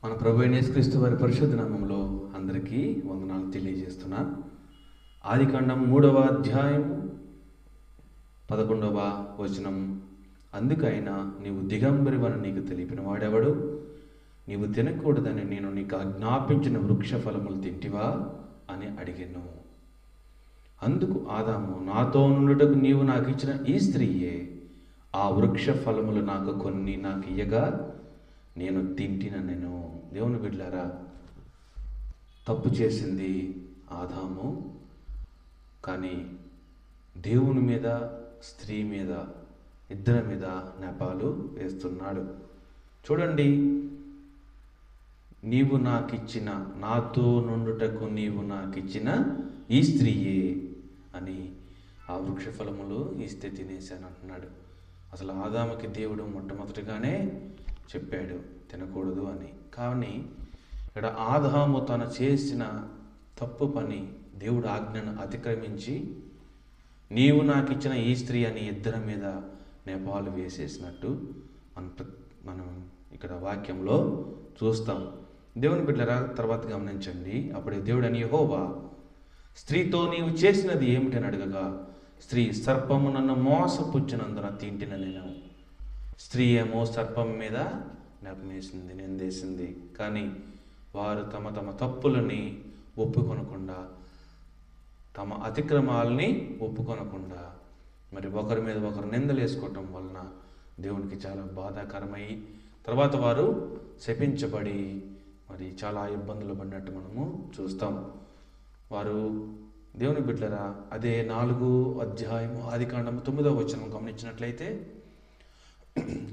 మన ప్రభు అయిన యేసుక్రీస్తు వారి పరిశుద్ధ నామములో అందరికీ వందనాలు తెలియజేస్తున్నాను. ఆదికాండం 3వ అధ్యాయం 11వ వచనం. అందుకైనా నీవు దిగంబరివని నీకు తెలిపిన వాడెవడు? నీవు తినకూడదని నేను నీకు ఆజ్ఞాపించిన వృక్ష ఫలములు తింటివా అని అడిగాను. అందుకు ఆదాము, నాతో నుండుటకు నీవు నాకు ఇచ్చిన ఈ స్త్రీయే ఆ వృక్ష ఫలములు నాకు కొన్ని నాకు ఇయ్యగా నేను తింటినెను. దేవుని బిడ్డలారా, తప్పు చేసింది ఆదాము, కానీ దేవుని మీద స్త్రీ మీద ఇద్దరి మీద నెపాలు వేస్తున్నాడు. చూడండి, నీవు నాకిచ్చిన, నాతో నుండుటకు నీవు నాకిచ్చిన ఈ స్త్రీయే అని ఆ వృక్ష ఫలములు ఇస్తే తినేశాను అంటున్నాడు. అసలు ఆదాముకి దేవుడు మొట్టమొదటిగానే చెప్పాడు తినకూడదు అని. కానీ ఇక్కడ ఆదాము తను చేసిన తప్పు పని, దేవుడు ఆజ్ఞను అతిక్రమించి నీవు నాకు ఇచ్చిన ఈ స్త్రీ అని ఇద్దరి మీద నేపాలు వేసేసినట్టు మనం ఇక్కడ వాక్యంలో చూస్తాం. దేవుని బిడ్డలారా, తర్వాత గమనించండి. అప్పుడే దేవుడని యెహోవా స్త్రీతో నీవు చేసినది ఏమిటని అడగగా, స్త్రీ సర్పము నన్ను మోసపుచ్చినందున తింటిన నేను. స్త్రీ ఏమో సర్పం మీద నెపమేసింది, నిందేసింది. కానీ వారు తమ తమ తప్పులని ఒప్పుకొనకుండా, తమ అతిక్రమాలని ఒప్పుకొనకుండా మరి ఒకరి మీద ఒకరు నిందలేసుకోవటం వలన దేవునికి చాలా బాధాకరమై తర్వాత వారు శపించబడి మరి చాలా ఇబ్బందులు పడినట్టు మనము చూస్తాం. వారు దేవుని బిడ్డలారా, అదే 4వ అధ్యాయం ఆదికాండము 9వ వచనం గమనించినట్లయితే,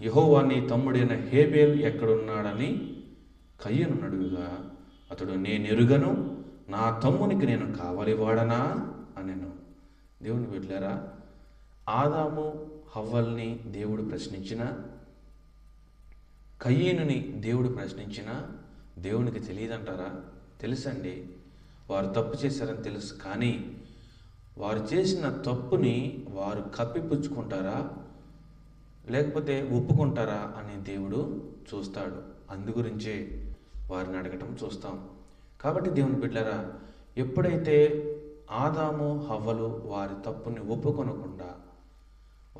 యెహోవా నీ తమ్ముడైన హేబేల్ ఎక్కడున్నాడని కయ్యను అడుగుగా, అతడు నేనెరుగను, నా తమ్మునికి నేను కావలివాడనా అనెను. దేవుని బిడ్డలారా, ఆదాము హవ్వల్ని దేవుడు ప్రశ్నించిన, కయ్యనుని దేవుడు ప్రశ్నించిన దేవునికి తెలియదంటారా? తెలుసండి, వారు తప్పు చేశారని తెలుసు. కానీ వారు చేసిన తప్పుని వారు కప్పిపుచ్చుకుంటారా లేకపోతే ఒప్పుకుంటారా అని దేవుడు చూస్తాడు. అందుగురించే వారిని అడగటం చూస్తాం. కాబట్టి దేవుని బిడ్డలారా, ఎప్పుడైతే ఆదాము హవ్వలు వారి తప్పుని ఒప్పుకొనకుండా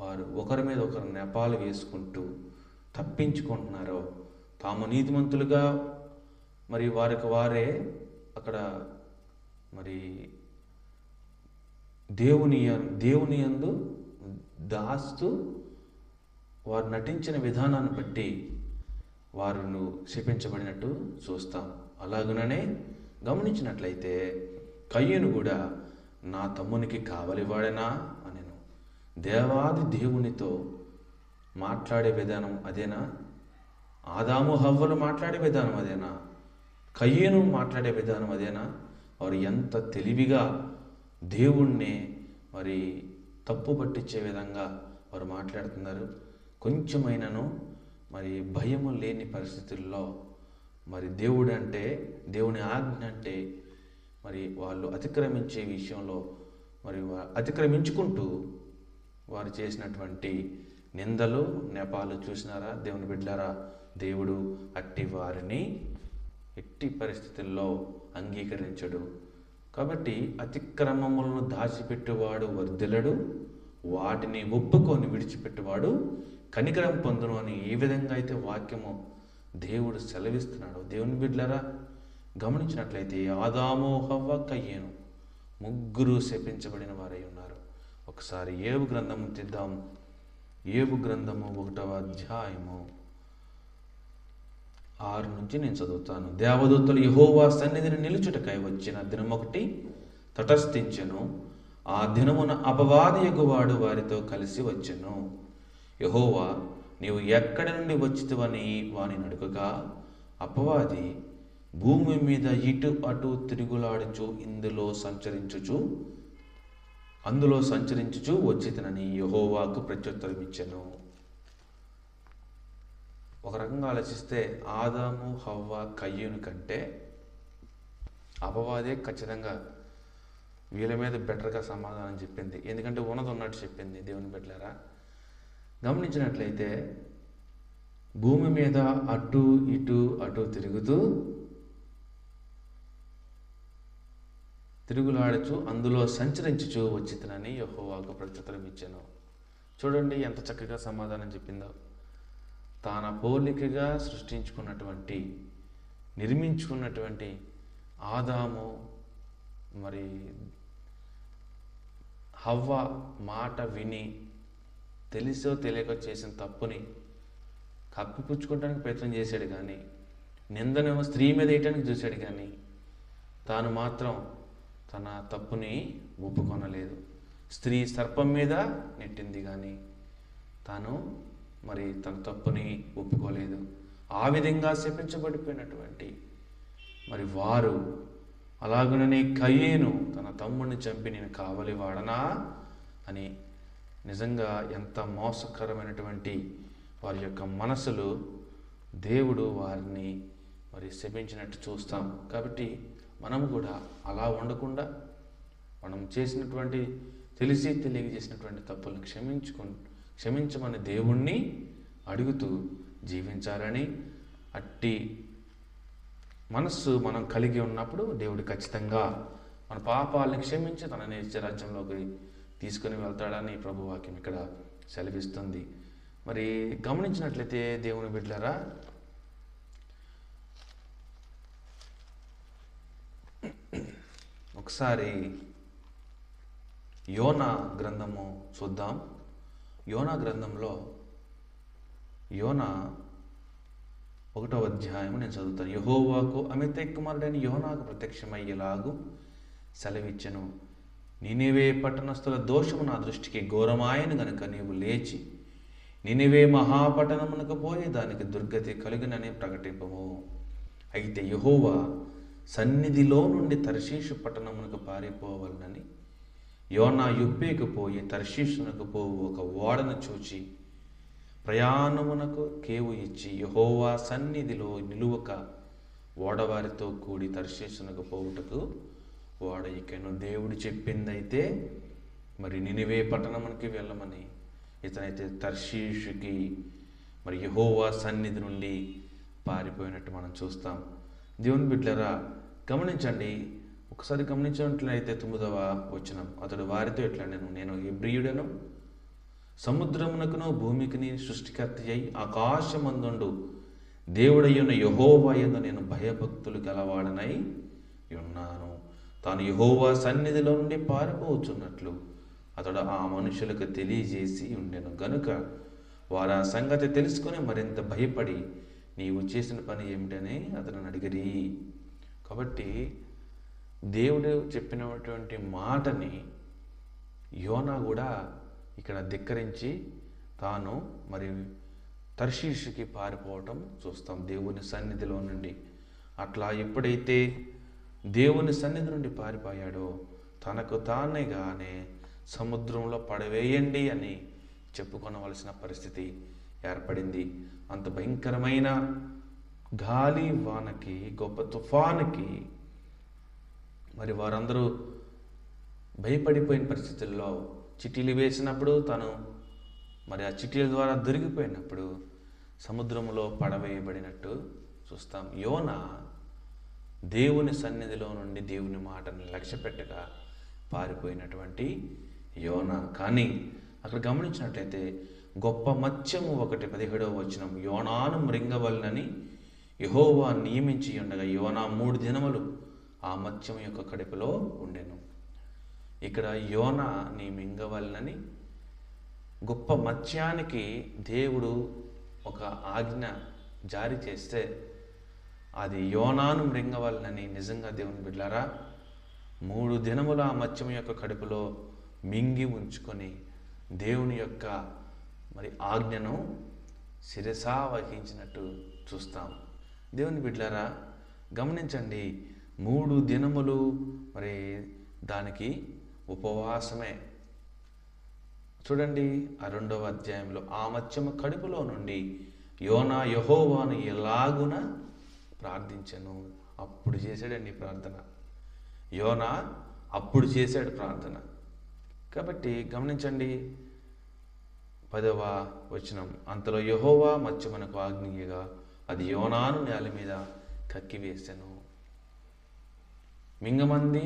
వారు ఒకరి మీద ఒకరు నెపాలు వేసుకుంటూ తప్పించుకుంటున్నారో, తాము నీతిమంతులుగా మరి వారికి వారే అక్కడ మరి దేవుని యందు దాస్తూ వారు నటించిన విధానాన్ని బట్టి వారు శపించబడినట్టు చూస్తాం. అలాగుననే గమనించినట్లయితే కయ్యను కూడా నా తమ్మునికి కావలివాడనా అనెను. దేవాది దేవునితో మాట్లాడే విధానం అదేనా? ఆదాము హవ్వలు మాట్లాడే విధానం అదేనా? కయ్యను మాట్లాడే విధానం అదేనా? వారు ఎంత తెలివిగా దేవుణ్ణి మరి తప్పు పట్టించే విధంగా వారు మాట్లాడుతున్నారు. కొంచెమైనను మరి భయము లేని పరిస్థితుల్లో మరి దేవుడు అంటే, దేవుని ఆజ్ఞ అంటే మరి వాళ్ళు అతిక్రమించే విషయంలో మరి అతిక్రమించుకుంటూ వారు చేసినటువంటి నిందలు నెపాలు చూసినారా? దేవుని బిడ్డలారా, దేవుడు అట్టి వారిని ఎట్టి పరిస్థితుల్లో అంగీకరించడు. కాబట్టి అతిక్రమములను దాచిపెట్టువాడు వర్ధిల్లడు, వాటిని ఒప్పుకొని విడిచిపెట్టువాడు కనికరం పొందును అని ఏ విధంగా అయితే వాక్యము దేవుడు సెలవిస్తున్నాడు. దేవుని బిడ్డలారా, గమనించినట్లయితే ఆదాము హవ్వ కయ్యను ముగ్గురు శపించబడిన వారై ఉన్నారు. ఒకసారి యోబు గ్రంథము తీద్దాం. యోబు గ్రంథము 1వ అధ్యాయము 6 నుంచి నేను చదువుతాను. దేవదూతలు యెహోవా సన్నిధిని నిలుచుటకై వచ్చిన దినమొకటి తటస్థించెను. ఆ దినమున అపవాది యెగువాడు వారితో కలిసి వచ్చెను. యెహోవా, నీవు ఎక్కడి నుండి వచ్చితివని వాని అడుగగా, అపవాది, భూమి మీద ఇటు అటు తిరుగులాడుచు అందులో సంచరించుచు వచ్చితినని యెహోవాకు ప్రత్యుత్తరం ఇచ్చెను. ఒక రకంగా ఆలోచిస్తే ఆదాము హవ్వ కయ్యూను కంటే అపవాదే ఖచ్చితంగా వీళ్ళ మీద బెటర్గా సమాధానం చెప్పింది. ఎందుకంటే ఉన్నది ఉన్నట్టు చెప్పింది. దేవుని బిడ్డలారా, గమనించినట్లయితే భూమి మీద అటు ఇటు తిరుగులాడుచు అందులో సంచరించుచు వచ్చితనని యెహోవాకు ప్రత్యుత్తరం ఇచ్చాను. చూడండి ఎంత చక్కగా సమాధానం చెప్పిందో. తన పోలికగా నిర్మించుకున్నటువంటి ఆదాము మరి హవ్వ మాట విని తెలిసో తెలియక చేసిన తప్పుని కప్పిపుచ్చుకోవడానికి ప్రయత్నం చేశాడు, కానీ నిందనేమో స్త్రీ మీద వేయటానికి చూశాడు, కానీ తాను మాత్రం తన తప్పుని ఒప్పుకొనలేదు. స్త్రీ సర్పం మీద నెట్టింది, కానీ తాను మరి తన తప్పుని ఒప్పుకోలేదు. ఆ విధంగా శపించబడిపోయినటువంటి మరి వారు, అలాగనే కయ్యేను తన తమ్ముడిని చంపి నేను కావలి వాడనా అని, నిజంగా ఎంత మోసకరమైనటువంటి వారి యొక్క మనసులు. దేవుడు వారిని మరి శపించినట్టు చూస్తాం. కాబట్టి మనం కూడా అలా ఉండకుండా మనం చేసినటువంటి తెలిసి తెలియక చేసినటువంటి తప్పులను క్షమించమని దేవుణ్ణి అడుగుతూ జీవించాలని, అట్టి మనస్సు మనం కలిగి ఉన్నప్పుడు దేవుడు ఖచ్చితంగా మన పాపాలను క్షమించి తన నిత్యరాజ్యంలోకి తీసుకుని వెళ్తాడని ప్రభు వాక్యం ఇక్కడ సెలవిస్తుంది. మరి గమనించినట్లయితే దేవుని బిడ్డలారా, ఒకసారి యోనా గ్రంథము చూద్దాం. యోనా గ్రంథంలో యోనా 1వ అధ్యాయం నేను చదువుతాను. యెహోవాకు అమిత్తై కుమారుడైన యోనాకు ప్రత్యక్షమయ్యేలాగు సెలవిచ్చెను. నినివే పట్టణస్థుల దోషము నా దృష్టికి ఘోరమాయను గనుక నీవు లేచి నినివే మహాపట్టణమునకు పోయి దానికి దుర్గతి కలుగునని ప్రకటింపము. అయితే యెహోవా సన్నిధిలో నుండి తర్షీషు పట్టణమునకు పారిపోవాలని యోనా యొప్పేకు పోయి తర్షీషునకు పోవు ఒక ఓడను చూచి ప్రయాణమునకు కేవు ఇచ్చి యెహోవా సన్నిధిలో నిలువక ఓడవారితో కూడి తర్షీషునకు పోవుటకు ఓడ ఎక్కెను. దేవుడు చెప్పిందైతే మరి నినివే పట్టణమునకి వెళ్ళమని, ఇతనైతే తర్షీషుకి మరి యెహోవా సన్నిధి నుండి పారిపోయినట్టు మనం చూస్తాం. దేవుని బిడ్డలారా గమనించండి. ఒకసారి గమనించినట్లయితే 9వ వచనం, అతడు వారితో ఎట్లా నేను హెబ్రీయుడను, సముద్రమునకును భూమికిని సృష్టికర్త అయి ఆకాశమందుండు దేవుడయ్యున్న యెహోవా యందు నేను భయభక్తులు గలవాడనై ఉన్నాను. తాను యెహోవా సన్నిధిలో నుండి పారిపోవచ్చున్నట్లు అతడు ఆ మనుషులకు తెలియజేసి ఉండెను గనుక వారు ఆ సంగతి తెలుసుకొని మరింత భయపడి నీవు చేసిన పని ఏమిటని అతను అడిగిరి. కాబట్టి దేవుడు చెప్పినటువంటి మాటని యోనా కూడా ఇక్కడ ధిక్కరించి తాను మరి తర్షీషుకి పారిపోవటం చూస్తాం దేవుని సన్నిధిలో నుండి. అట్లా ఎప్పుడైతే దేవుని సన్నిధి నుండి పారిపోయాడో తనకు తానేగానే సముద్రంలో పడవేయండి అని చెప్పుకొనవలసిన పరిస్థితి ఏర్పడింది. అంత భయంకరమైన గాలి వానకి, గొప్ప తుఫానుకి మరి వారందరూ భయపడిపోయిన పరిస్థితుల్లో చిటీలు వేసినప్పుడు తను మరి ఆ చిటీల ద్వారా దొరికిపోయినప్పుడు సముద్రంలో పడవేయబడినట్టు చూస్తాం. యోనా దేవుని సన్నిధిలో నుండి దేవుని మాటని లక్ష్యపెట్టక పారిపోయినటువంటి యోనా. కానీ అక్కడ గమనించినట్లయితే గొప్ప మత్స్యము 1:17 వచనం, యోనాను మృంగవలనని యెహోవా నియమించి ఉండగా యోనా 3 దినములు ఆ మత్స్యం యొక్క కడుపులో ఉండెను. ఇక్కడ యోనాని మింగవలనని గొప్ప మత్స్యానికి దేవుడు ఒక ఆజ్ఞ జారీ చేస్తే అది యోనాను మృంగవలనని నిజంగా దేవుని బిడ్డలారా 3 దినముల ఆ మత్స్యం యొక్క కడుపులో మింగి ఉంచుకొని దేవుని యొక్క మరి ఆజ్ఞను శిరసా వహించినట్టు చూస్తాం. దేవుని బిడ్డలారా గమనించండి, 3 దినములు మరి దానికి ఉపవాసమే. చూడండి ఆ 2వ అధ్యాయంలో, ఆ మత్స్యము కడుపులో నుండి యోనా యెహోవాను ఎలాగున ప్రార్థించెను. అప్పుడు చేశాడండి ప్రార్థన. యోనా అప్పుడు చేశాడు ప్రార్థన. కాబట్టి గమనించండి, 10వ వచనం, అంతలో యెహోవా మత్స్యమునకు ఆజ్ఞియగా అది యోనాను నేల మీద కక్కివేసెను. మింగమంది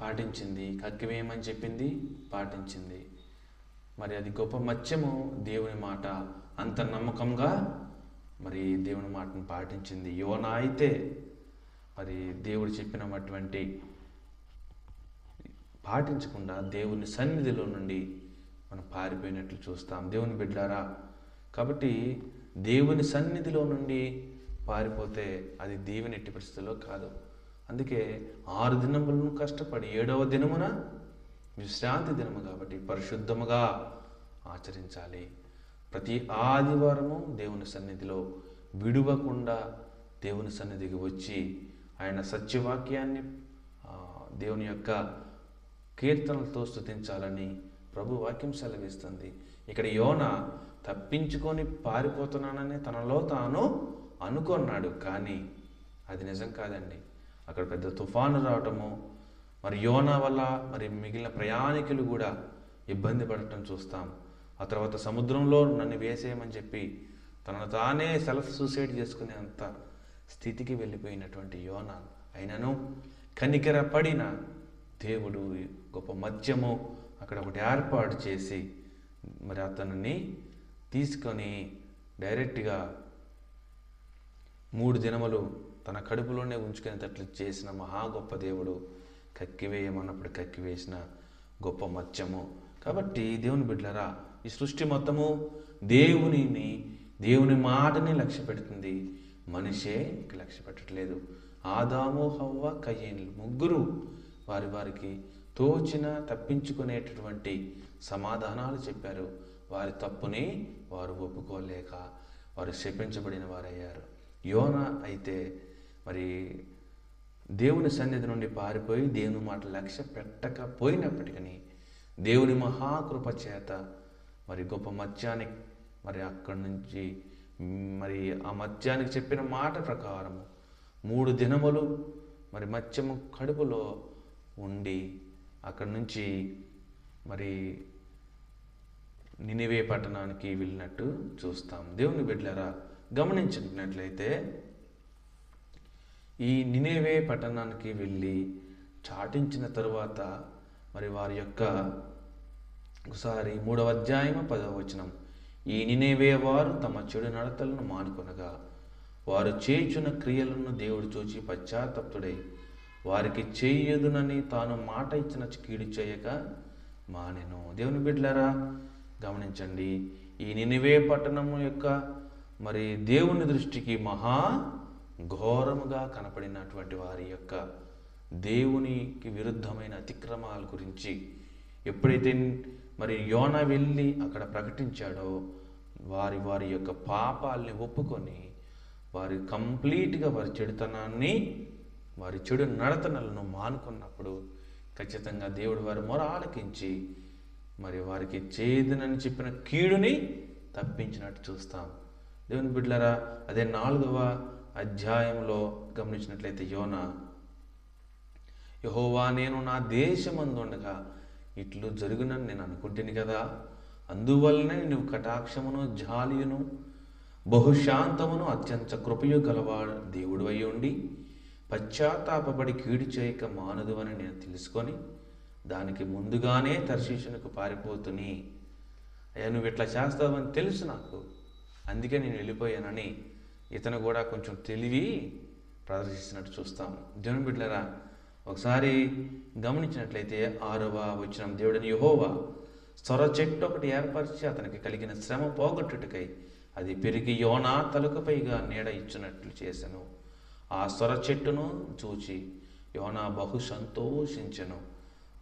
పాటించింది, కక్కివేయమని చెప్పింది పాటించింది. మరి అది గొప్ప మత్స్యము దేవుని మాట అంత నమ్మకంగా మరి దేవుని మాటను పాటించింది. యోనా అయితే మరి దేవుడు చెప్పినటువంటి పాటించకుండా దేవుని సన్నిధిలో నుండి మనం పారిపోయినట్లు చూస్తాం. దేవుని బిడ్డలారా, కాబట్టి దేవుని సన్నిధిలో నుండి పారిపోతే అది దేవుని ఎట్టి పరిస్థితుల్లో కాదు. అందుకే 6 దినములను కష్టపడి 7వ దినమున విశ్రాంతి దినము కాబట్టి పరిశుద్ధముగా ఆచరించాలి. ప్రతి ఆదివారము దేవుని సన్నిధిలో విడువకుండా దేవుని సన్నిధికి వచ్చి ఆయన సత్యవాక్యాన్ని దేవుని యొక్క కీర్తనలతో స్తుతించాలని ప్రభు వాక్యం సెలవిస్తుంది. ఇక్కడ యోనా తప్పించుకొని పారిపోతున్నానని తనలో తాను అనుకున్నాడు, కానీ అది నిజం కాదండి. అక్కడ పెద్ద తుఫాను రావటము, మరి యోనా వల్ల మరి మిగిలిన ప్రయాణికులు కూడా ఇబ్బంది పడటం చూస్తాం. ఆ తర్వాత సముద్రంలో నన్ను వేసేయమని చెప్పి తనను తానే సెల్ఫ్ సూసైడ్ చేసుకునే అంత స్థితికి వెళ్ళిపోయినటువంటి యోనా అయినను కనికరపడిన దేవుడు గొప్ప మత్స్యము అక్కడ ఒకటి ఏర్పాటు చేసి మరి అతనిని తీసుకొని డైరెక్ట్గా 3 దినములు తన కడుపులోనే ఉంచుకునేటట్లు చేసిన మహా గొప్ప దేవుడు, కక్కివేయమన్నప్పుడు కక్కివేసిన గొప్ప మత్స్యము. కాబట్టి దేవుని బిడ్డలారా, ఈ సృష్టి మొత్తము దేవుని మాటని లక్ష్య పెడుతుంది, మనిషే లక్ష్య పెట్టట్లేదు. ఆదాము హవ్వ కయీనులు ముగ్గురు వారికి తోచిన తప్పించుకునేటటువంటి సమాధానాలు చెప్పారు. వారి తప్పుని వారు ఒప్పుకోలేక వారు శపించబడిన వారయ్యారు. యోనా అయితే మరి దేవుని సన్నిధి నుండి పారిపోయి దేవుని మాట లక్ష్య పెట్టకపోయినప్పటికీ దేవుని మహాకృప చేత మరి గొప్ప మత్స్యానికి మరి అక్కడి నుంచి మరి ఆ మత్స్యానికి చెప్పిన మాట ప్రకారము 3 దినములు మరి మత్స్యము కడుపులో ఉండి అక్కడి నుంచి మరి నినివే పట్టణానికి వెళ్ళినట్టు చూస్తాం. దేవుని బిడ్డలారా, గమనించినట్లయితే ఈ నినివే పట్టణానికి వెళ్ళి చాటించిన తరువాత మరి వారి యొక్క ఒకసారి 3వ అధ్యాయము 10వ వచనం, ఈ నినివే వారు తమ చెడు నడతలను మానుకొనగా వారు చేయుచున్న క్రియలను దేవుడు చూచి పశ్చాత్తప్తుడై వారికి చేయదునని తాను మాట ఇచ్చిన కీడు చేయక మానెను. దేవుని బిడ్డలారా, గమనించండి, ఈ నినివే పట్టణము యొక్క మరి దేవుని దృష్టికి మహా ఘోరముగా కనపడినటువంటి వారి యొక్క దేవునికి విరుద్ధమైన అతిక్రమాల గురించి ఎప్పుడైతే మరి యోనా వెళ్ళి అక్కడ ప్రకటించాడో వారి యొక్క పాపాలని ఒప్పుకొని వారి కంప్లీట్గా వారి చెడుతనాన్ని వారి చెడు నడతనలను మానుకున్నప్పుడు ఖచ్చితంగా దేవుడు వారి మొర ఆలకించి మరి వారికి చేదునని చెప్పిన కీడుని తప్పించినట్టు చూస్తాం. దేవుని బిడ్డలారా, అదే 4వ అధ్యాయంలో గమనించినట్లయితే యోనా, యెహోవా నేను నా దేశమందుండగా ఇట్లు జరుగునని నేను అనుకుంటుని కదా, అందువల్లనే నువ్వు కటాక్షమును జాలియును బహుశాంతమును అత్యంత కృపయు గలవాడు దేవుడు అయి ఉండి పశ్చాత్తాపడి కీడు చేయక మానదు అని నేను తెలుసుకొని దానికి ముందుగానే తర్షీషునకు పారిపోతుని. అయ్యా, నువ్వు ఇట్లా చేస్తావని తెలుసు నాకు, అందుకే నేను వెళ్ళిపోయానని ఇతను కూడా కొంచెం తెలివి ప్రదర్శిస్తున్నట్టు చూస్తాం. దేవుని బిడ్డలారా, ఒకసారి గమనించినట్లయితే 6వ వచనం, దేవుడిని యెహోవా సొర చెట్టు ఒకటి ఏర్పరిచి అతనికి కలిగిన శ్రమ పోగొట్టుటకై అది పెరిగి యోనా తలకుపైగా నీడ ఇచ్చినట్లు చేసెను. ఆ సొర చెట్టును చూచి యోనా బహు సంతోషించెను.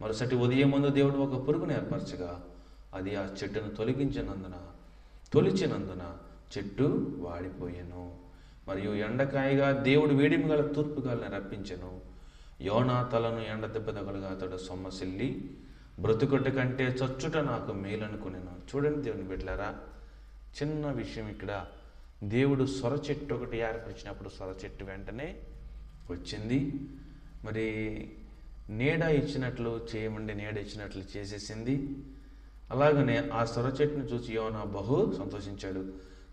మరుసటి ఉదయం ముందు దేవుడు ఒక పురుగును ఏర్పరచగా అది ఆ చెట్టును తొలిచినందున చెట్టు వాడిపోయెను. మరియు ఎండకాయగా దేవుడు వేడిమి గల తూర్పు గాలిని రప్పించెను. యోనా తలను ఎండ దెబ్బ తగలగా అతడు సొమ్మసిల్లి బ్రతుకొట్ట కంటే చచ్చుట నాకు మేలనుకునేను. చూడండి దేవుని బిడ్డలారా, చిన్న విషయం ఇక్కడ. దేవుడు సొర చెట్టు ఒకటి ఏర్పరిచినప్పుడు సొర చెట్టు వెంటనే వచ్చింది. మరి నీడ ఇచ్చినట్లు చేయమండి నీడ ఇచ్చినట్లు చేసేసింది. అలాగనే ఆ సొర చెట్టును చూసి యోనా బహు సంతోషించాడు.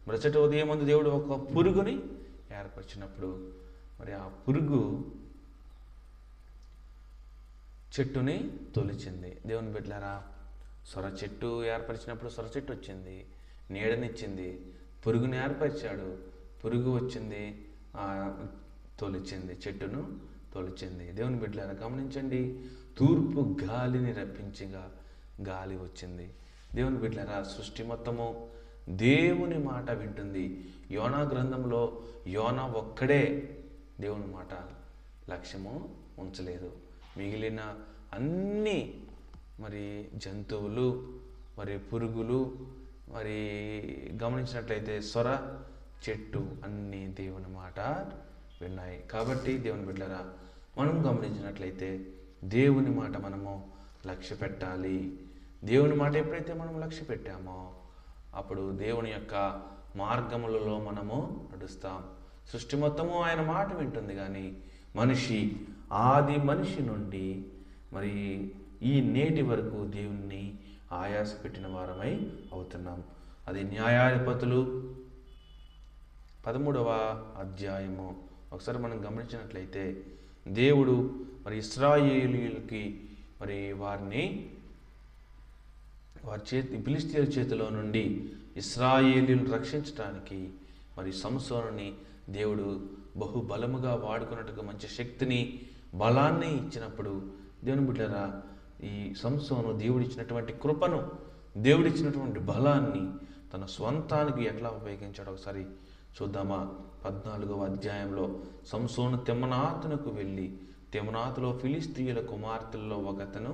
మరుసటి ఉదయం ముందు దేవుడు ఒక పురుగుని ఏర్పరిచినప్పుడు మరి ఆ పురుగు చెట్టుని తొలిచింది. దేవుని బిడ్డలారా, సొర చెట్టు ఏర్పరిచినప్పుడు సొర చెట్టు వచ్చింది, నీడనిచ్చింది. పురుగుని ఏర్పరిచాడు, పురుగు వచ్చింది, తొలిచింది, చెట్టును తొలిచింది. దేవుని బిడ్డలారా గమనించండి, తూర్పు గాలిని రప్పించగా గాలి వచ్చింది. దేవుని బిడ్డలారా, సృష్టి మొత్తము దేవుని మాట వింటుంది. యోనా గ్రంథంలో యోనా ఒక్కడే దేవుని మాట లక్ష్యము ఉంచలేదు. మిగిలిన అన్ని మరి జంతువులు, మరి పురుగులు, మరి గమనించినట్లయితే సొర చెట్టు అన్నీ దేవుని మాట విన్నాయి. కాబట్టి దేవుని బిడ్డలారా, మనం గమనించినట్లయితే దేవుని మాట మనము లక్ష్య పెట్టాలి. దేవుని మాట ఎప్పుడైతే మనం లక్ష్య పెట్టామో అప్పుడు దేవుని యొక్క మార్గములలో మనము నడుస్తాం. సృష్టి మొత్తము ఆయన మాట వింటుంది, కానీ ఆది మనిషి నుండి మరి ఈ నేటి వరకు దేవుణ్ణి ఆయాస పెట్టిన వారమై అవుతున్నాం. అది న్యాయాధిపతులు 13వ అధ్యాయము ఒకసారి మనం గమనించినట్లయితే దేవుడు మరి ఇశ్రాయేలీయులకి మరి వారి ఫిలిష్తీయుల చేతిలో నుండి ఇశ్రాయేలీయులను రక్షించడానికి మరి సంసోనుని దేవుడు బహుబలముగా వాడుకున్నట్టుగా మంచి శక్తిని, బలాన్ని ఇచ్చినప్పుడు దేవుని బిడ్డలారా, ఈ సంసోను దేవుడిచ్చినటువంటి కృపను, దేవుడిచ్చినటువంటి బలాన్ని తన స్వంతానికి ఎట్లా ఉపయోగించాడో ఒకసారి చూద్దామా. 14వ అధ్యాయంలో సంసోను తెమ్నాతునకు వెళ్ళి తెమ్నాతులో ఫిలిష్తీయుల కుమార్తెల్లో ఒకతను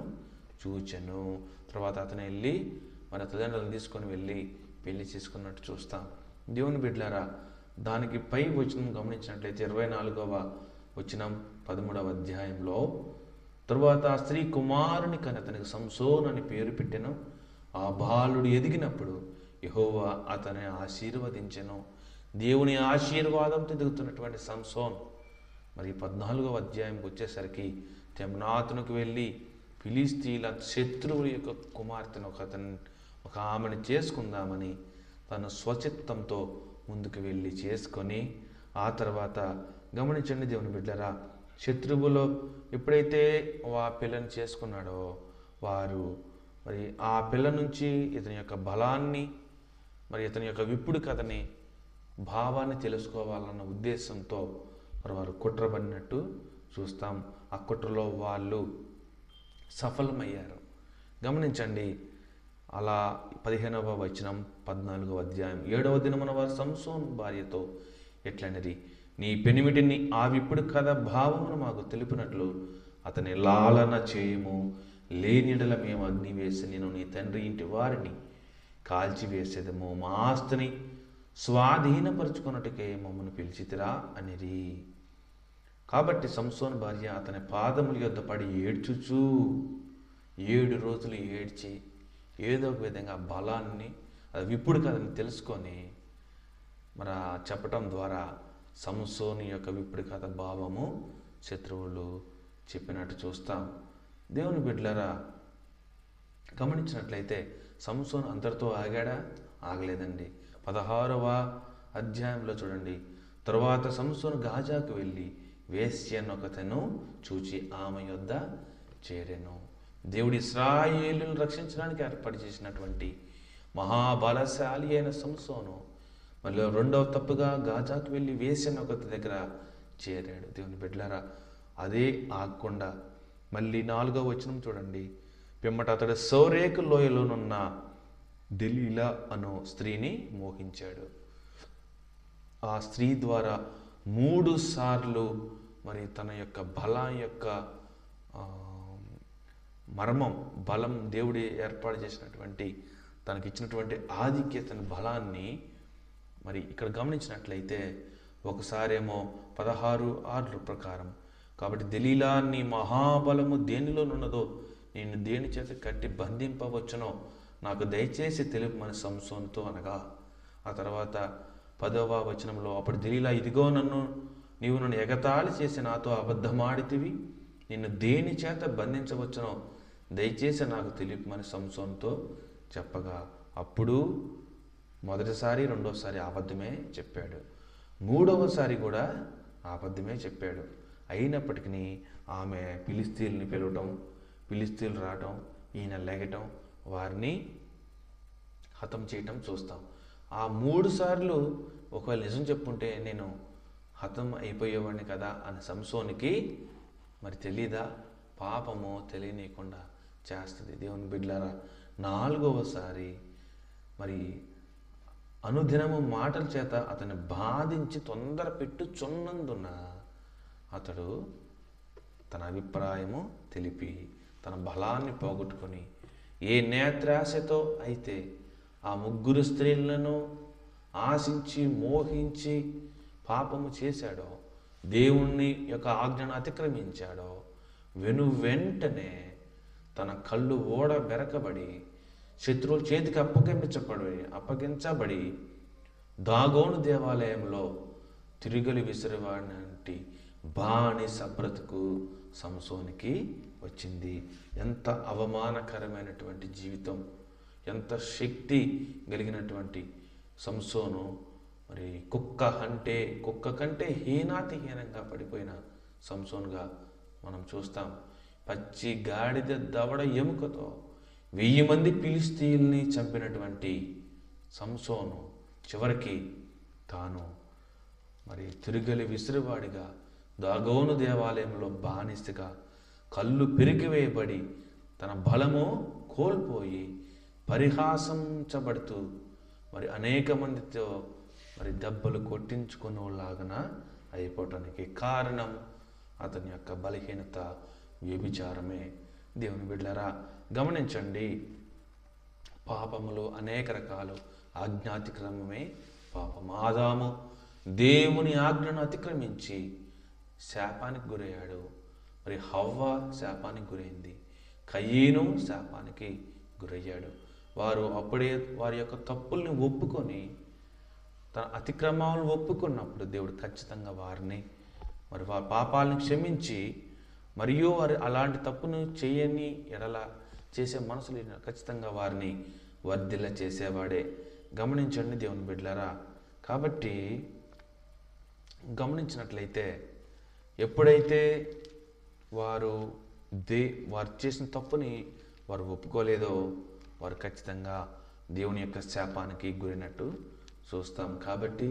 చూచెను. తర్వాత అతను వెళ్ళి మన తల్లిదండ్రులను తీసుకొని వెళ్ళి పెళ్లి చేసుకున్నట్టు చూస్తాం. దేవుని బిడ్డలారా, దానికి పై వచనం గమనించినట్లయితే 24వ వచనం 13వ అధ్యాయంలో, తరువాత ఆ స్త్రీ కుమారుని అతనికి సంసోన్ అని పేరు పెట్టెను. ఆ బాలుడు ఎదిగినప్పుడు యెహోవా అతని ఆశీర్వదించెను. దేవుని ఆశీర్వాదంతో ఎదుగుతున్నటువంటి సంసోన్ మరి 14వ అధ్యాయంకి వచ్చేసరికి తెమ్నాతునకు వెళ్ళి ఫిలిష్తీయుల శత్రువుల యొక్క కుమార్తెను ఒక ఆమెను చేసుకుందామని తన స్వచిత్తంతో ముందుకు వెళ్ళి చేసుకొని, ఆ తర్వాత గమనించండి దేవుని బిడ్డలారా, శత్రువులో ఎప్పుడైతే ఆ పిల్లని చేసుకున్నాడో వారు మరి ఆ పిల్ల నుంచి ఇతని యొక్క బలాన్ని, మరి ఇతని యొక్క విప్పుడు కథని, భావాన్ని తెలుసుకోవాలన్న ఉద్దేశంతో మరి వారు కుట్రబడినట్టు చూస్తాం. ఆ కుట్రలో వాళ్ళు సఫలమయ్యారు. గమనించండి, అలా 15వ వచనం 14వ అధ్యాయం 7వ దినమున వారు సంసోను భార్యతో ఎట్లనిరి, నీ పెనిమిటిని ఆ విప్పుడు కథ భావమును మాకు తెలిపినట్లు అతని లాలన చేయము, లేనిడల మేము అగ్ని వేసి నేను నీ తండ్రి ఇంటి వారిని కాల్చివేసేదము, మా ఆస్తిని స్వాధీనపరుచుకున్నట్టుకే మమ్మల్ని పిలిచితిరా అనిరి. కాబట్టి సంసోను భార్య అతని పాదముల యొద్ద పడి ఏడ్చుచూ 7 రోజులు ఏడ్చి ఏదో ఒక విధంగా బలాన్ని, అది విప్పుడు కథని తెలుసుకొని మరి చెప్పటం ద్వారా సంసోను యొక్క విప్పుడు కథ భావము శత్రువులు చెప్పినట్టు చూస్తాం. దేవుని బిడ్డలారా, గమనించినట్లయితే సంసోను అంతటితో ఆగాడా? ఆగలేదండి. 16వ అధ్యాయంలో చూడండి, తరువాత సంసోను గాజాకు వెళ్ళి వేశ్యనొకతను చూచి ఆమె యొద్ద చేరెను. దేవుడు ఇశ్రాయేలును రక్షించడానికి ఏర్పాటు చేసినటువంటి మహాబలశాలి అయిన సంసోను మళ్ళీ 2వ తప్పుగా గాజాకు వెళ్ళి వేశ్యనొకతి దగ్గర చేరాడు. దేవుని బిడ్డలారా, అదే ఆగకుండా మళ్ళీ 4వ వచనం చూడండి, పిమ్మట అతడు సోరేకు లోయలోనున్న దెలీలా అను స్త్రీని మోహించాడు. ఆ స్త్రీ ద్వారా 3 సార్లు మరి తన యొక్క బలం యొక్క మర్మం, బలం, దేవుడి ఏర్పాటు చేసినటువంటి తనకిచ్చినటువంటి ఆధిక్యతను, బలాన్ని మరి ఇక్కడ గమనించినట్లయితే ఒకసారేమో 16:6 ప్రకారం, కాబట్టి దెలీలా నీ మహాబలము దేనిలోనున్నదో నేను దేని చేత కట్టి బంధింపవచ్చునో నాకు దయచేసి తెలుపమని సంసోనుతో అనగా, ఆ తర్వాత 10వ వచనంలో, అప్పుడు దెలీలా, ఇదిగో నీవు నన్ను ఎగతాళి చేసి నాతో అబద్ధమాడితివి, నిన్ను దేని చేత బంధించవచ్చునో దయచేసి నాకు తెలుపమని సంసోనుతో చెప్పగా అప్పుడు మొదటిసారి రెండోసారి అబద్ధమే చెప్పాడు, మూడవసారి కూడా అబద్ధమే చెప్పాడు. అయినప్పటికీ ఆమె ఫిలిష్తీయుల్ని పిలవటం, ఫిలిష్తీయులు రావటం, ఈయన లెగటం, వారిని హతం చేయటం చూస్తాం. ఆ 3 సార్లు ఒకవేళ నిజం చెప్పుంటే నేను హతం అయిపోయేవాడిని కదా అని సంసోనికి మరి తెలీదా? పాపము తెలియనీయకుండా చేస్తుంది. దేవుని బిడ్డలారా, 4వసారి మరి అనుదినము మాటల చేత అతన్ని బాధించి తొందర పెట్టుచున్నందున అతడు తన అభిప్రాయము తెలిపి తన బలాన్ని పోగొట్టుకొని ఏ నేత్రాశతో అయితే ఆ 3 స్త్రీలను ఆశించి మోహించి పాపము చేశాడో, దేవుణ్ణి యొక్క ఆజ్ఞను అతిక్రమించాడో, వెంటనే తన కళ్ళు బెరకబడి శత్రువుల చేతికి అప్పగించబడి దాగోను దేవాలయంలో తిరిగలి విసిరివాడినంటి బానిస బ్రతుకు సంసోనికి వచ్చింది. ఎంత అవమానకరమైనటువంటి జీవితం, ఎంత శక్తి కలిగినటువంటి సంసోను మరి కుక్క కంటే హీనాతిహీనంగా పడిపోయిన సంసోనుగా మనం చూస్తాం. పచ్చి గాడిద దవడ ఎముకతో 1000 మంది ఫిలిష్తీయుల్ని చంపినటువంటి సంసోను చివరికి తాను మరి తిరుగలి విసిరివాడిగా దాగోను దేవాలయంలో బానిసగా కళ్ళు పెరిగివేయబడి తన బలము కోల్పోయి పరిహాసించబడుతూ మరి అనేక మందితో మరి దెబ్బలు కొట్టించుకునేలాగన అయిపోవటానికి కారణం అతని యొక్క బలహీనత, వ్యభిచారమే. దేవుని బిడ్డలారా, గమనించండి, పాపములు అనేక రకాలు. ఆజ్ఞాతిక్రమమే పాపం. ఆదాము దేవుని ఆజ్ఞను అతిక్రమించి శాపానికి గురయ్యాడు. మరి హవ్వ శాపానికి గురైంది, కయీను శాపానికి గురయ్యాడు. వారు అప్పుడే వారి యొక్క తప్పుల్ని ఒప్పుకొని తన అతిక్రమాలను ఒప్పుకున్నప్పుడు దేవుడు ఖచ్చితంగా వారిని మరి వారి పాపాలను క్షమించి మరియు వారు అలాంటి తప్పును చేయని ఎడల చేసే మనసులు ఖచ్చితంగా వారిని వర్ధిల్ల చేసేవాడే. గమనించండి దేవుని బిడ్డలారా. కాబట్టి గమనించినట్లయితే ఎప్పుడైతే వారు చేసిన తప్పుని వారు ఒప్పుకోలేదో వారు ఖచ్చితంగా దేవుని యొక్క శాపానికి గురైనట్టు చూస్తాం. కాబట్టి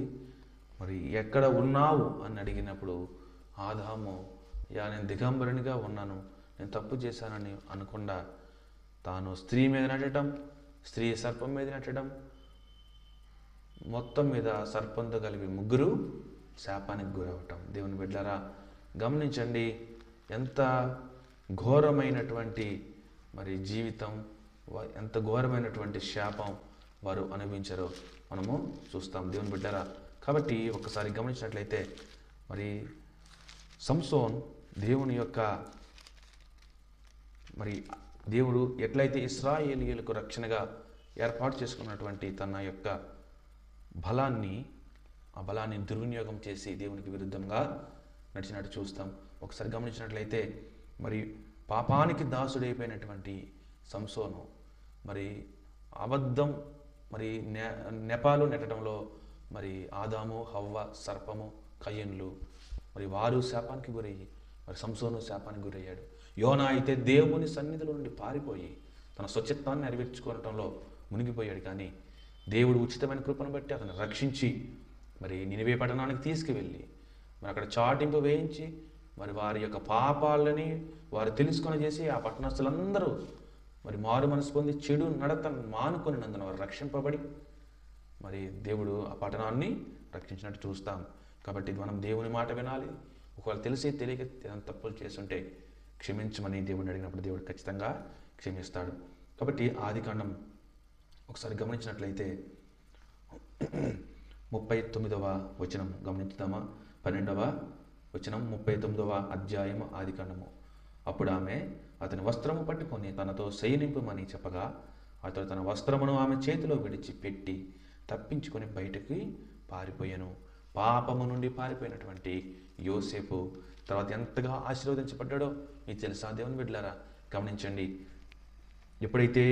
మరి ఎక్కడ ఉన్నావు అని అడిగినప్పుడు ఆదాము, నేను దిగంబరునిగా ఉన్నాను, నేను తప్పు చేశానని అనకుండా తాను స్త్రీ మీద నెట్టడం, స్త్రీ సర్పం మీద నెట్టడం, మొత్తం మీద సర్పంతో కలిపి 3 శాపానికి గురవటం. దేవుని బిడ్డలారా, గమనించండి ఎంత ఘోరమైనటువంటి మరి జీవితం, ఎంత ఘోరమైనటువంటి శాపం వారు అనుభవించారో మనము చూస్తాం. దేవుని బిడ్డలారా, కాబట్టి ఒకసారి గమనించినట్లయితే మరి సంసోన్ దేవుని యొక్క మరి దేవుడు ఎట్లయితే ఇశ్రాయేలీయులకు రక్షణగా ఏర్పాటు చేసుకున్నటువంటి తన యొక్క ఆ బలాన్ని దుర్వినియోగం చేసి దేవునికి విరుద్ధంగా నడిచినట్టు చూస్తాం. ఒకసారి గమనించినట్లయితే మరి పాపానికి దాసుడైపోయినటువంటి సంసోను మరి అబద్ధం మరి నెపాలు నెట్టడంలో మరి ఆదాము, హవ్వ, సర్పము, కయీనులు మరి వారు శాపానికి గురయ్యి మరి సంసోను శాపానికి గురయ్యాడు. యోనా అయితే దేవుని సన్నిధిలో నుండి పారిపోయి తన స్వచ్ఛత్వాన్ని నెరవేర్చుకోవటంలో మునిగిపోయాడు. కానీ దేవుడు ఉచితమైన కృపను బట్టి అతను రక్షించి మరి నినివే పట్టణానికి తీసుకువెళ్ళి మరి అక్కడ చాటింపు వేయించి మరి వారి యొక్క పాపాలని వారు తెలుసుకొని చేసి ఆ పట్టణస్థులందరూ మరి మారు మనసు పొంది చెడు నడతను మానుకొనినందున వారు రక్షింపబడి మరి దేవుడు ఆ పట్టణాన్ని రక్షించినట్టు చూస్తాం. కాబట్టి మనం దేవుని మాట వినాలి. ఒకవేళ తెలిసి తెలియక తప్పులు చేస్తుంటే క్షమించమని దేవుడిని అడిగినప్పుడు దేవుడు ఖచ్చితంగా క్షమిస్తాడు. కాబట్టి ఆదికాండం ఒకసారి గమనించినట్లయితే 39వ వచనం గమనించుదామా? 12వ వచనం 39వ అధ్యాయం ఆదికాండము. అప్పుడు ఆమె అతని వస్త్రము పట్టుకొని తనతో శయనింపుమని చెప్పగా అతడు తన వస్త్రమును ఆమె చేతిలో విడిచిపెట్టి తప్పించుకొని బయటకి పారిపోయాను. పాపము నుండి పారిపోయినటువంటి యోసేపు తర్వాత ఎంతగా ఆశీర్వదించబడ్డాడో మీకు తెలుసా దేవుని బిడ్డలారా? గమనించండి, ఎప్పుడైతే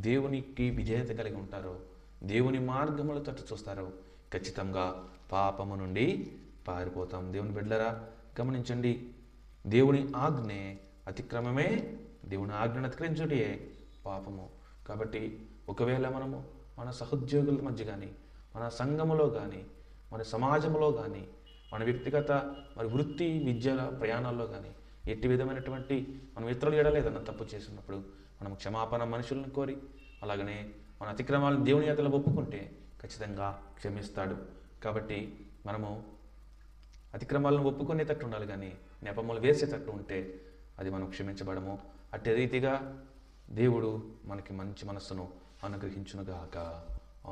దేవునికి విధేయత కలిగి ఉంటారో, దేవుని మార్గముల తట్టు చూస్తారో ఖచ్చితంగా పాపము నుండి పారిపోతాం. దేవుని బిడ్డలారా గమనించండి, దేవుని ఆజ్ఞే అతిక్రమమే, దేవుని ఆజ్ఞను అతిక్రమించుటే పాపము. కాబట్టి ఒకవేళ మనము మన సహోద్యోగుల మధ్య కానీ, మన సంఘములో కానీ, మన సమాజంలో కానీ, మన వ్యక్తిగత మరి వృత్తి విద్యల ప్రయాణాల్లో కానీ ఎట్టి విధమైనటువంటి మనం ఇతరులు ఎడల ఏదన్నా తప్పు చేసినప్పుడు మనం క్షమాపణ మనుషులను కోరి, అలాగనే మన అతిక్రమాలను దేవుని చేతలో ఒప్పుకుంటే ఖచ్చితంగా క్షమిస్తాడు. కాబట్టి మనము అతిక్రమాలను ఒప్పుకునేటట్టు ఉండాలి, కానీ నెపములు వేసేటట్టు ఉంటే అది మనం క్షమించబడము. అట్టి రీతిగా దేవుడు మనకి మంచి మనస్సును అనుగ్రహించునుగాక.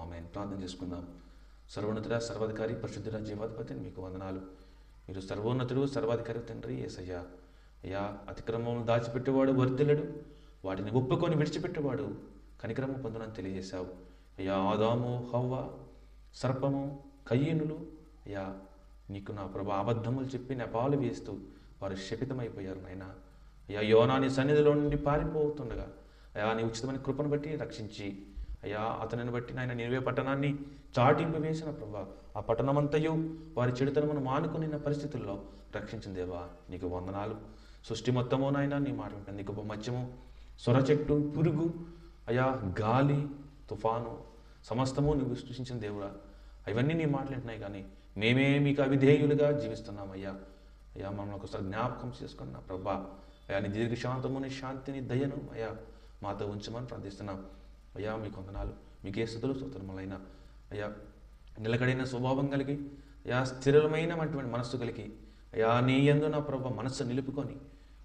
ఆమేన్. ప్రార్థన చేసుకుందాం. సర్వోన్నతుడ, సర్వాధికారి, పరిశుద్ధుడ, జీవాధిపతి, మీకు వందనాలు. మీరు సర్వోన్నతుడు, సర్వాధికారి తండ్రి యేసయ్యా. అయ్యా, అతిక్రమములను దాచిపెట్టేవాడు వర్ధిల్లడు, వాటిని ఒప్పుకొని విడిచిపెట్టేవాడు కనికరము పొందునని తెలియజేశావు. అయ్యా, ఆదాము, హవ్వ, సర్పము, కయ్యనులు అయ్యా నీకు నా ప్రభు అబద్ధములు చెప్పి నెపాలు వేస్తూ వారు శపితమైపోయారు నాయన. అయ్యా, యోనా నీ సన్నిధిలో నుండి పారిపోతుండగా అయ్యా నీ ఉచితమైన కృపను బట్టి రక్షించి అయ్యా అతనిని బట్టి నాయన నినివే పట్టణాన్ని చాటింపు వేసిన ప్రభా, ఆ పట్టణమంతయు వారి చెడుతనమును మానుకున్న పరిస్థితుల్లో రక్షించిన దేవా నీకు వందనాలు. సృష్టి మొత్తము నాయన నీ మాట ఉంటుంది. గొప్ప మత్స్యము, సొర చెట్టు, పురుగు, అయ్యా గాలి, తుఫాను సమస్తము నువ్వు సృష్టించిన దేవుడా, అవన్నీ నీ మాటలు వింటున్నాయి, కానీ మేమే మీకు అవిధేయులుగా జీవిస్తున్నాం. అయ్యా అయ్యా మమ్మల్ని ఒకసారి జ్ఞాపకం చేసుకున్నా ప్రభా. అయ్యా నీ దీర్ఘశాంతము, నీ శాంతిని, దయను అయ్యా మాతో ఉంచమని ప్రార్థిస్తున్నాం. అయ్యా మీకు వందనాలు. మీకే స్తుతులు స్తోత్రములైన అయ్యా నిలకడైన స్వభావం కలిగి అయ్యా స్థిరమైనటువంటి మనస్సు కలిగి అయ్యా నీ యందు నా ప్రభ మనస్సు నిలుపుకొని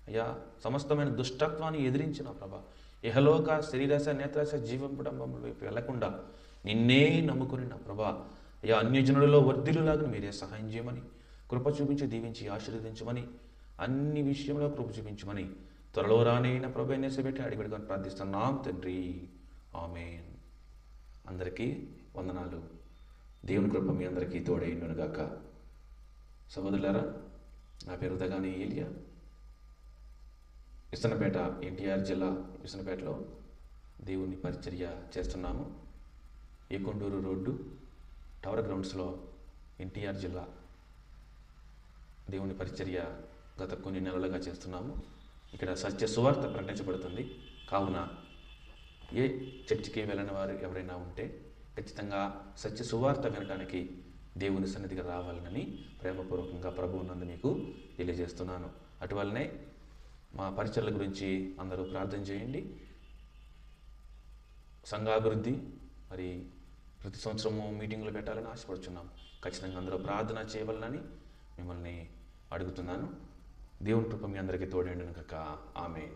అయ్యా సమస్తమైన దుష్టత్వాన్ని ఎదిరించిన ప్రభ, ఇహలోక శరీరాశ, నేత్రాశ, జీవంపడంబముల వైపు వెళ్లకుండా నిన్నే నమ్ముకుని నా ప్రభా అయ్యా అన్యజనులలో వర్ధిల్లులాగా మీరే సహాయం చేయమని, కృప చూపించి దీవించి ఆశీర్వదించమని, అన్ని విషయంలో కృప చూపించమని త్వరలో రానైన ప్రభు నేసబెట్టి అడిగిడుకొని ప్రార్థిస్తున్నాం తండ్రి. ఆమేన్. అందరికీ వందనాలు. దేవుని కృప మీ అందరికీ తోడైండునుగాక. సహోదరులారా, నా పేరు దగాని ఏలియా. విసనపేట, ఎన్టీఆర్ జిల్లా విసనపేటలో దేవుని పరిచర్య చేస్తున్నాము. ఏకొండూరు రోడ్డు, టవర్ గ్రౌండ్స్లో ఎన్టీఆర్ జిల్లా దేవుని పరిచర్య గత కొన్ని నెలలుగా చేస్తున్నాము. ఇక్కడ సత్య సువార్త ప్రకటించబడుతుంది. కావున ఏ చర్చికి వెళ్ళని వారు ఎవరైనా ఉంటే ఖచ్చితంగా సత్య సువార్త వినడానికి దేవుని సన్నిధికి రావాలని ప్రేమపూర్వకంగా ప్రభువు నందు మీకు తెలియజేస్తున్నాను. అటువల్లనే మా పరిచర్ల గురించి అందరూ ప్రార్థన చేయండి. సంఘాభివృద్ధి మరి ప్రతి సంవత్సరము మీటింగులు పెట్టాలని ఆశపడుచున్నాం. ఖచ్చితంగా అందరూ ప్రార్థన చేయవాలని మిమ్మల్ని అడుగుతున్నాను. దేవుని కృప మీ అందరికీ తోడేండును గాక. ఆమేన్.